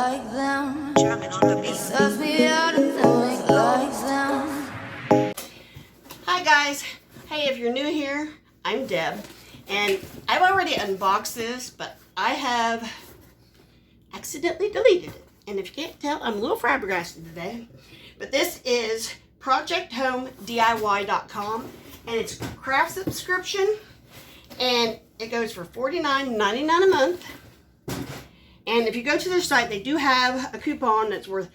like them. It sucks me out and then make like them. Hi guys. Hey, if you're new here, I'm Deb. And I've already unboxed this, but I have accidentally deleted it. And if you can't tell, I'm a little flabbergasted today. But this is ProjectHomeDIY.com. And it's a craft subscription. And it goes for $49.99 a month. And if you go to their site, they do have a coupon that's worth,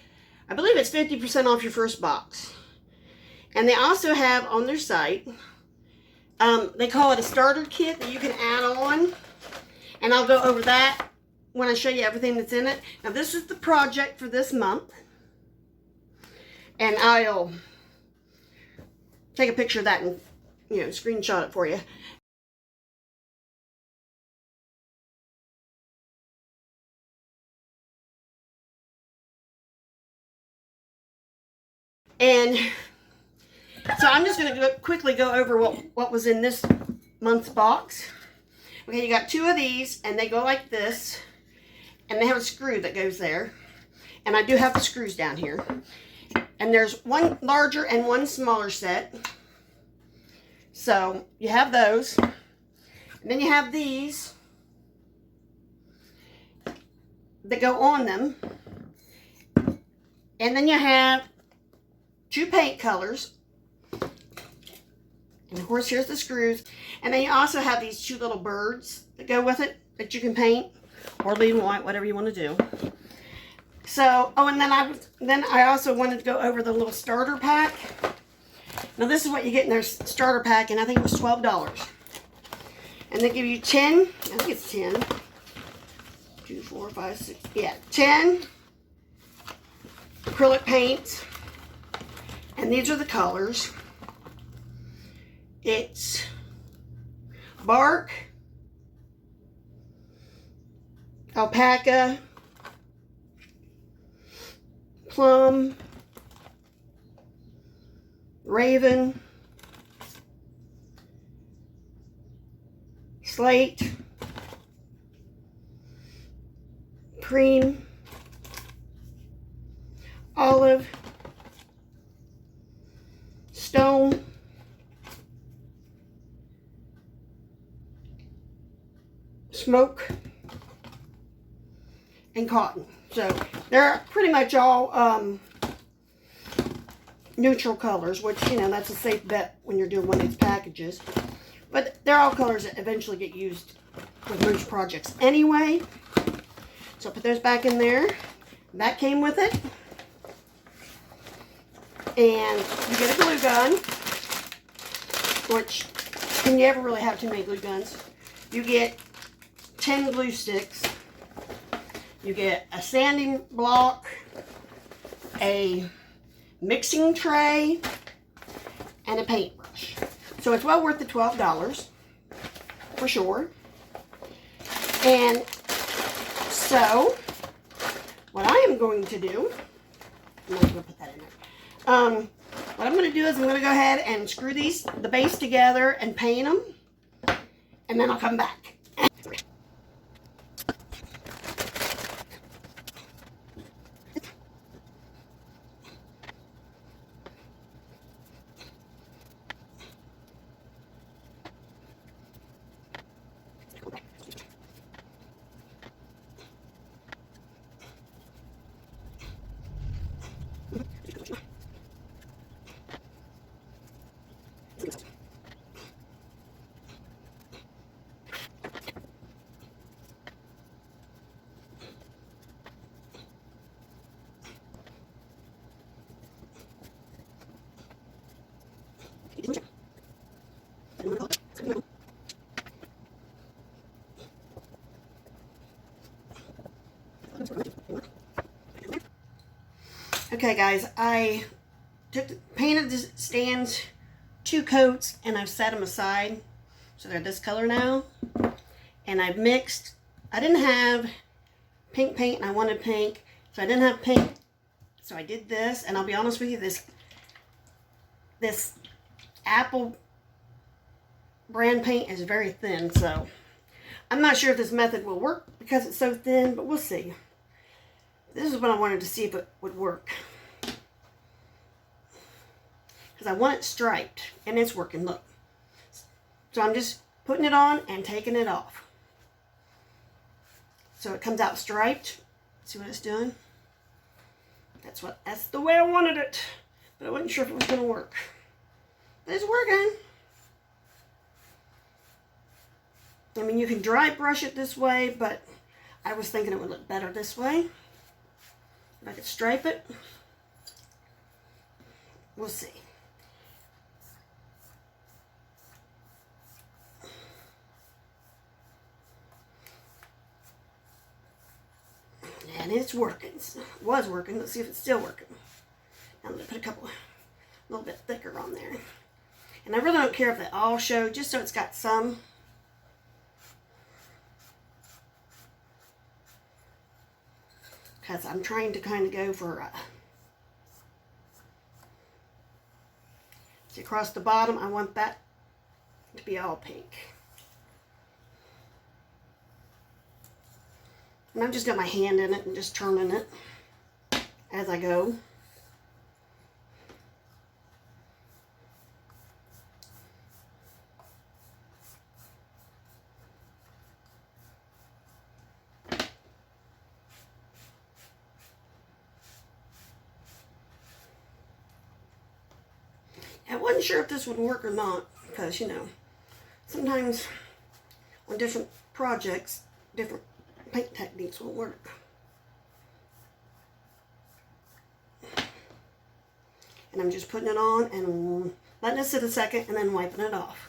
I believe it's 50% off your first box. And they also have on their site, they call it a starter kit that you can add on. And I'll go over that when I show you everything that's in it. Now this is the project for this month. And I'll take a picture of that and, screenshot it for you. And so I'm just going to quickly go over what was in this month's box. Okay, you got two of these, and they go like this, and they have a screw that goes there. And I do have the screws down here. And there's one larger and one smaller set. So you have those. And then you have these that go on them. And then you have two paint colors. And of course, here's the screws. And then you also have these two little birds that go with it that you can paint or leave white, whatever you want to do. So, oh, and then I also wanted to go over the little starter pack. Now, this is what you get in their starter pack, and I think it was $12. And they give you 10, I think it's 10, 2, 4, 5, 6, yeah, 10 acrylic paints. And these are the colors. It's bark, alpaca, plum, raven, slate, cream, olive, stone, smoke, and cotton. So they're pretty much all neutral colors, which, that's a safe bet when you're doing one of these packages. But they're all colors that eventually get used with most projects anyway. So put those back in there. That came with it. And you get a glue gun, which, can you ever really have too many glue guns? You get 10 glue sticks. You get a sanding block, a mixing tray, and a paintbrush. So it's well worth the $12 for sure. And so what I am going to do, I'm not going to put that in there. What I'm going to do is I'm going to go ahead and screw the base together and paint them, and then I'll come back. Okay guys, I painted the stands 2 coats and I've set them aside so they're this color now. And I've mixed, I didn't have pink paint and I wanted pink, so I didn't have pink, so I did this. And I'll be honest with you, this apple brand paint is very thin, so I'm not sure if this method will work because it's so thin, but we'll see. This is what I wanted to see if it would work. Because I want it striped, and it's working, look. So I'm just putting it on and taking it off. So it comes out striped. See what it's doing? That's the way I wanted it. But I wasn't sure if it was going to work. But it's working. I mean, you can dry brush it this way, but I was thinking it would look better this way. If I could stripe it. We'll see. And it's working. It was working. Let's see if it's still working. Now I'm going to put a little bit thicker on there. And I really don't care if they all show, just so it's got some. Because I'm trying to kind of go for, see across the bottom, I want that to be all pink. And I've just got my hand in it and just turning it as I go. I wasn't sure if this would work or not because, you know, sometimes on different projects, different paint techniques will work. And I'm just putting it on and letting it sit a second and then wiping it off.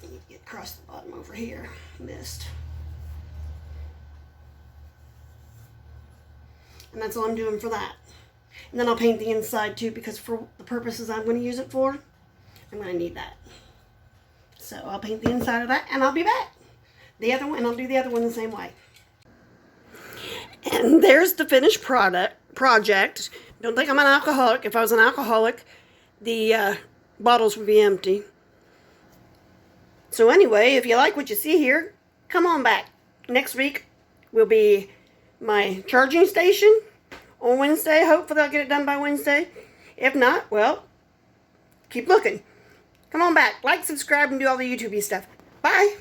I need to get across the bottom over here. Missed. And that's all I'm doing for that. And then I'll paint the inside too, because for the purposes I'm going to use it for, I'm going to need that. So I'll paint the inside of that and I'll be back. The other one, and I'll do the other one the same way. And there's the finished project. Don't think I'm an alcoholic. If I was an alcoholic, the bottles would be empty. So anyway, if you like what you see here, come on back. Next week will be my charging station on Wednesday. Hopefully I'll get it done by Wednesday. If not, well, keep looking. Come on back. Like, subscribe, and do all the YouTube-y stuff. Bye.